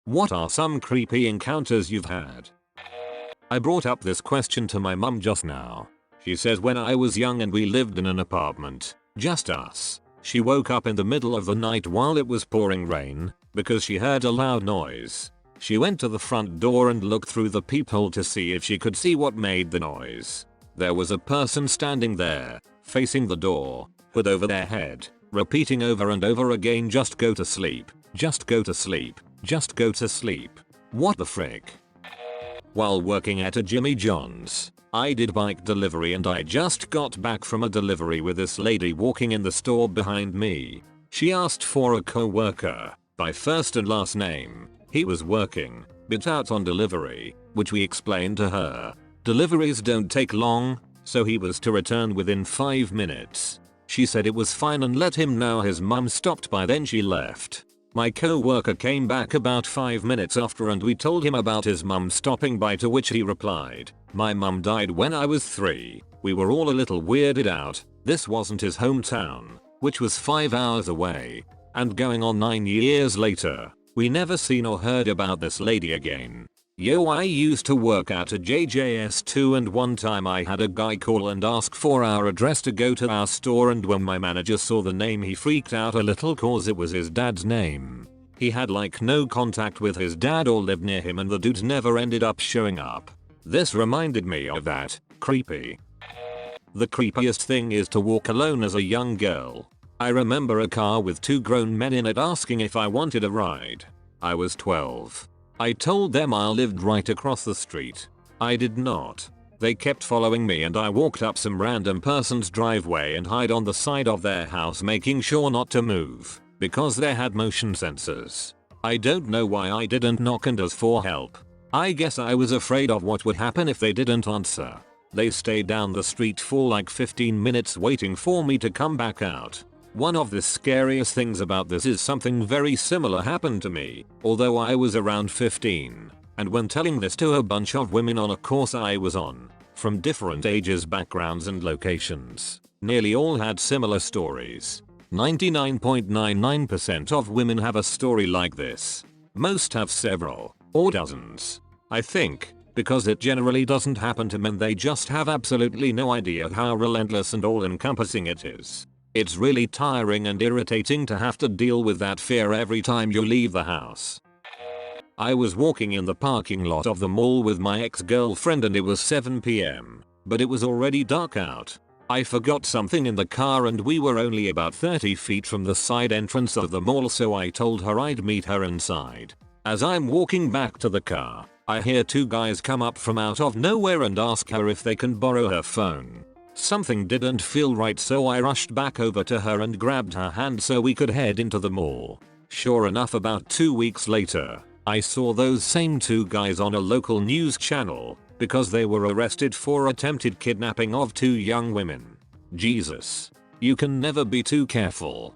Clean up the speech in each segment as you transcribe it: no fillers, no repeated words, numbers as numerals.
What are some creepy encounters you've had? I brought up this question to my mum just now. She says when I was young and we lived in an apartment, just us, she woke up in the middle of the night while it was pouring rain because she heard a loud noise. She went to the front door and looked through the peephole to see if she could see what made the noise. There was a person standing there, facing the door, hood over their head, repeating over and over again, just go to sleep, just go to sleep, just go to sleep. What the frick? While working at a Jimmy John's, I did bike delivery and I just got back from a delivery with this lady walking in the store behind me. She asked for a co-worker by first and last name. He was working, but out on delivery, which we explained to her. Deliveries don't take long, so he was to return within 5 minutes. She said it was fine and let him know his mum stopped by, then she left. My co-worker came back about 5 minutes after and we told him about his mum stopping by, to which he replied, "My mum died when I was 3. We were all a little weirded out. This wasn't his hometown, which was 5 hours away. And going on 9 years later, we never seen or heard about this lady again." Yo, I used to work at a JJS too, and one time I had a guy call and ask for our address to go to our store, and when my manager saw the name he freaked out a little cause it was his dad's name. He had like no contact with his dad or lived near him, and the dude never ended up showing up. This reminded me of that. Creepy. The creepiest thing is to walk alone as a young girl. I remember a car with 2 grown men in it asking if I wanted a ride. I was 12. I told them I lived right across the street. I did not. They kept following me and I walked up some random person's driveway and hid on the side of their house, making sure not to move because they had motion sensors. I don't know why I didn't knock and ask for help. I guess I was afraid of what would happen if they didn't answer. They stayed down the street for like 15 minutes waiting for me to come back out. One of the scariest things about this is something very similar happened to me, although I was around 15. And when telling this to a bunch of women on a course I was on, from different ages, backgrounds and locations, nearly all had similar stories. 99.99% of women have a story like this. Most have several, or dozens. I think, because it generally doesn't happen to men, they just have absolutely no idea how relentless and all-encompassing it is. It's really tiring and irritating to have to deal with that fear every time you leave the house. I was walking in the parking lot of the mall with my ex-girlfriend and it was 7 PM, but it was already dark out. I forgot something in the car and we were only about 30 feet from the side entrance of the mall, so I told her I'd meet her inside. As I'm walking back to the car, I hear 2 guys come up from out of nowhere and ask her if they can borrow her phone. Something didn't feel right, so I rushed back over to her and grabbed her hand so we could head into the mall. Sure enough, about 2 weeks later, I saw those same 2 guys on a local news channel because they were arrested for attempted kidnapping of 2 young women. Jesus. You can never be too careful.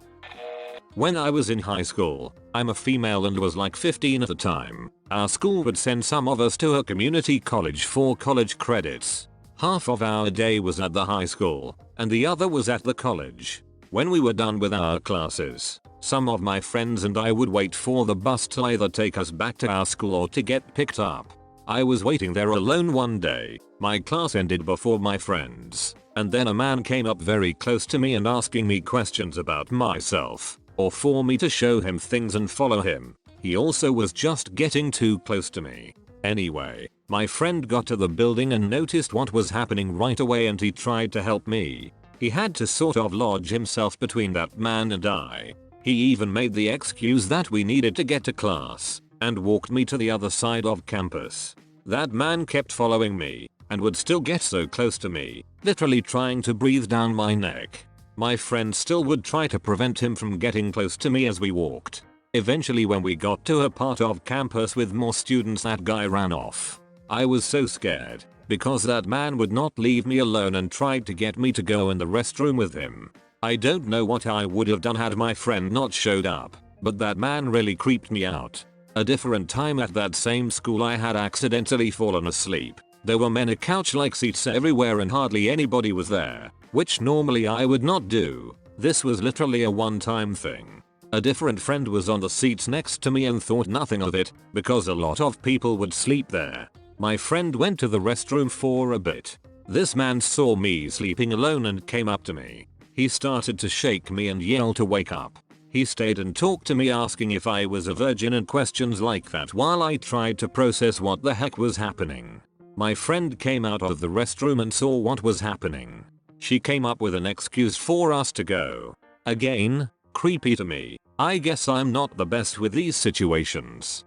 When I was in high school, I'm a female and was like 15 at the time, our school would send some of us to a community college for college credits. Half of our day was at the high school, and the other was at the college. When we were done with our classes, some of my friends and I would wait for the bus to either take us back to our school or to get picked up. I was waiting there alone one day. My class ended before my friends, and then a man came up very close to me and asking me questions about myself, or for me to show him things and follow him. He also was just getting too close to me. Anyway, my friend got to the building and noticed what was happening right away and he tried to help me. He had to sort of lodge himself between that man and I. He even made the excuse that we needed to get to class and walked me to the other side of campus. That man kept following me and would still get so close to me, literally trying to breathe down my neck. My friend still would try to prevent him from getting close to me as we walked. Eventually, when we got to a part of campus with more students, that guy ran off. I was so scared because that man would not leave me alone and tried to get me to go in the restroom with him. I don't know what I would have done had my friend not showed up, but that man really creeped me out. A different time at that same school, I had accidentally fallen asleep. There were many couch-like seats everywhere and hardly anybody was there, which normally I would not do. This was literally a one-time thing. A different friend was on the seats next to me and thought nothing of it because a lot of people would sleep there. My friend went to the restroom for a bit. This man saw me sleeping alone and came up to me. He started to shake me and yell to wake up. He stayed and talked to me asking if I was a virgin and questions like that while I tried to process what the heck was happening. My friend came out of the restroom and saw what was happening. She came up with an excuse for us to go. Again, creepy to me. I guess I'm not the best with these situations.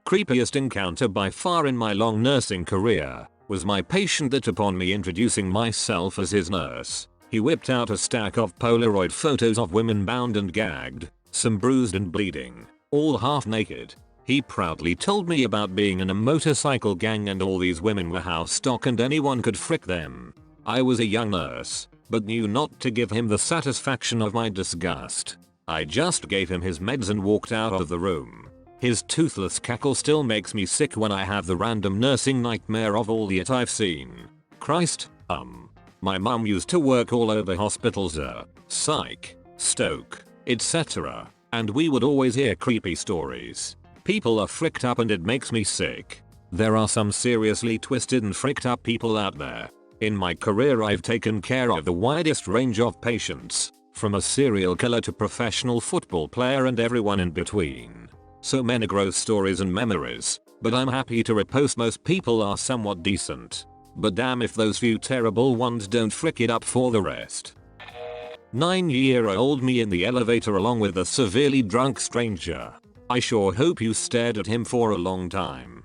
Creepiest encounter by far in my long nursing career was my patient that upon me introducing myself as his nurse, he whipped out a stack of Polaroid photos of women bound and gagged, some bruised and bleeding, all half naked. He proudly told me about being in a motorcycle gang and all these women were house stock and anyone could frick them. I was a young nurse, but knew not to give him the satisfaction of my disgust. I just gave him his meds and walked out of the room. His toothless cackle still makes me sick when I have the random nursing nightmare of all the I've seen. Christ, my mum used to work all over hospitals, psych, Stoke, etc. And we would always hear creepy stories. People are fricked up and it makes me sick. There are some seriously twisted and fricked up people out there. In my career I've taken care of the widest range of patients, from a serial killer to professional football player and everyone in between. So many gross stories and memories, but I'm happy to repost most people are somewhat decent. But damn if those few terrible ones don't frick it up for the rest. 9-year-old me in the elevator along with a severely drunk stranger. I sure hope you stared at him for a long time.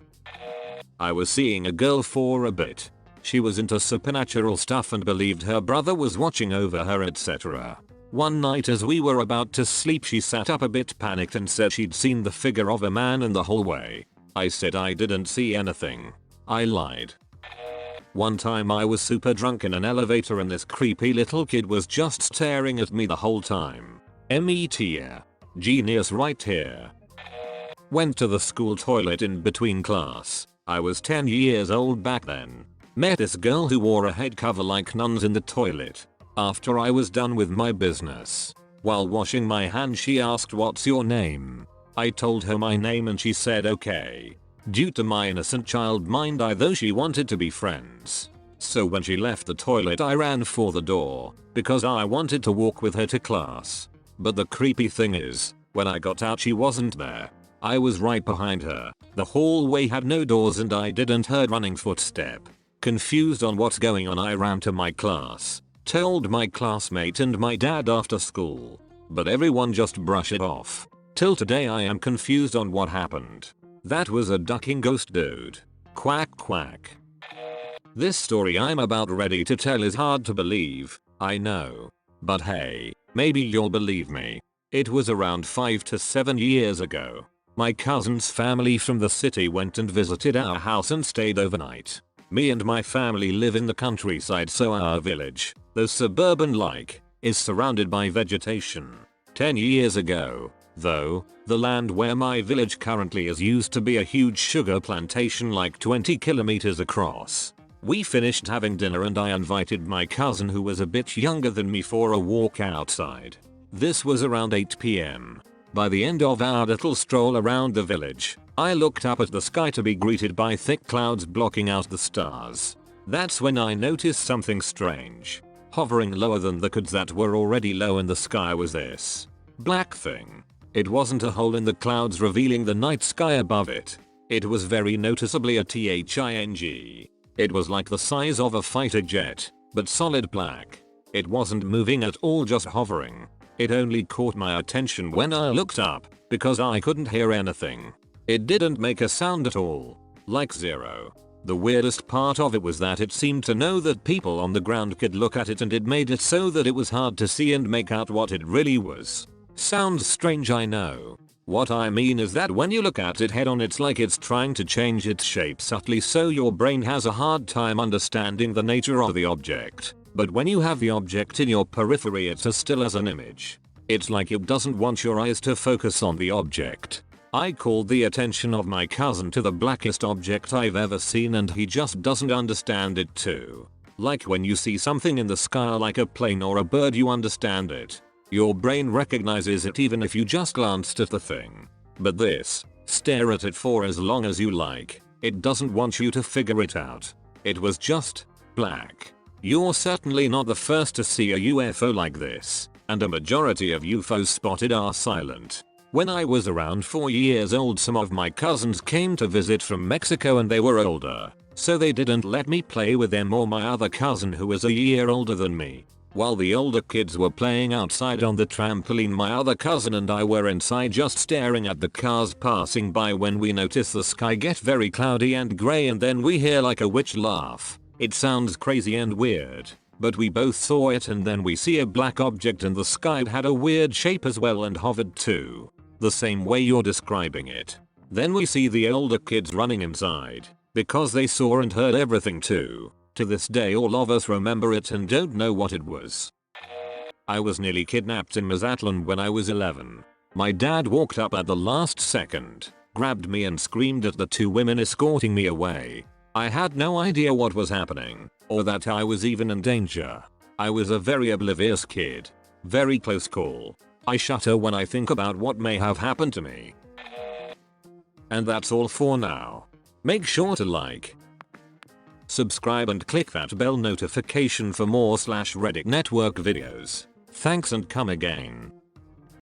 I was seeing a girl for a bit. She was into supernatural stuff and believed her brother was watching over her, etc. One night as we were about to sleep she sat up a bit panicked and said she'd seen the figure of a man in the hallway. I said I didn't see anything. I lied. One time I was super drunk in an elevator and this creepy little kid was just staring at me the whole time. MET. Genius right here. Went to the school toilet in between class. I was 10 years old back then. Met this girl who wore a head cover like nuns in the toilet. After I was done with my business, while washing my hands she asked what's your name. I told her my name and she said okay. Due to my innocent child mind I thought she wanted to be friends. So when she left the toilet I ran for the door, because I wanted to walk with her to class. But the creepy thing is, when I got out she wasn't there. I was right behind her. The hallway had no doors and I didn't hear running footstep. Confused on what's going on I ran to my class. Told my classmate and my dad after school. But everyone just brushed it off. Till today I am confused on what happened. That was a ducking ghost dude. Quack quack. This story I'm about ready to tell is hard to believe, I know. But hey, maybe you'll believe me. It was around 5 to 7 years ago. My cousin's family from the city went and visited our house and stayed overnight. Me and my family live in the countryside, so our village, though suburban-like, is surrounded by vegetation. 10 years ago, though, the land where my village currently is used to be a huge sugar plantation like 20 kilometers across. We finished having dinner and I invited my cousin who was a bit younger than me for a walk outside. This was around 8 PM. By the end of our little stroll around the village, I looked up at the sky to be greeted by thick clouds blocking out the stars. That's when I noticed something strange. Hovering lower than the clouds that were already low in the sky was this black thing. It wasn't a hole in the clouds revealing the night sky above it. It was very noticeably a thing. It was like the size of a fighter jet, but solid black. It wasn't moving at all, just hovering. It only caught my attention when I looked up, because I couldn't hear anything. It didn't make a sound at all. Like zero. The weirdest part of it was that it seemed to know that people on the ground could look at it, and it made it so that it was hard to see and make out what it really was. Sounds strange, I know. What I mean is that when you look at it head on, it's like it's trying to change its shape subtly, so your brain has a hard time understanding the nature of the object. But when you have the object in your periphery, it's as still as an image. It's like it doesn't want your eyes to focus on the object. I called the attention of my cousin to the blackest object I've ever seen, and he just doesn't understand it too. Like when you see something in the sky like a plane or a bird, you understand it. Your brain recognizes it even if you just glanced at the thing. But this, stare at it for as long as you like. It doesn't want you to figure it out. It was just black. You're certainly not the first to see a UFO like this, and a majority of UFOs spotted are silent. When I was around 4 years old, some of my cousins came to visit from Mexico and they were older, so they didn't let me play with them or my other cousin who was a year older than me. While the older kids were playing outside on the trampoline, my other cousin and I were inside just staring at the cars passing by when we notice the sky get very cloudy and grey, and then we hear like a witch laugh. It sounds crazy and weird, but we both saw it, and then we see a black object in the sky. It had a weird shape as well and hovered too, the same way you're describing it. Then we see the older kids running inside, because they saw and heard everything too. To this day all of us remember it and don't know what it was. I was nearly kidnapped in Mazatlan when I was 11. My dad walked up at the last second, grabbed me and screamed at the 2 women escorting me away. I had no idea what was happening, or that I was even in danger. I was a very oblivious kid. Very close call. I shudder when I think about what may have happened to me. And that's all for now. Make sure to like, subscribe and click that bell notification for more /Reddit network videos. Thanks and come again.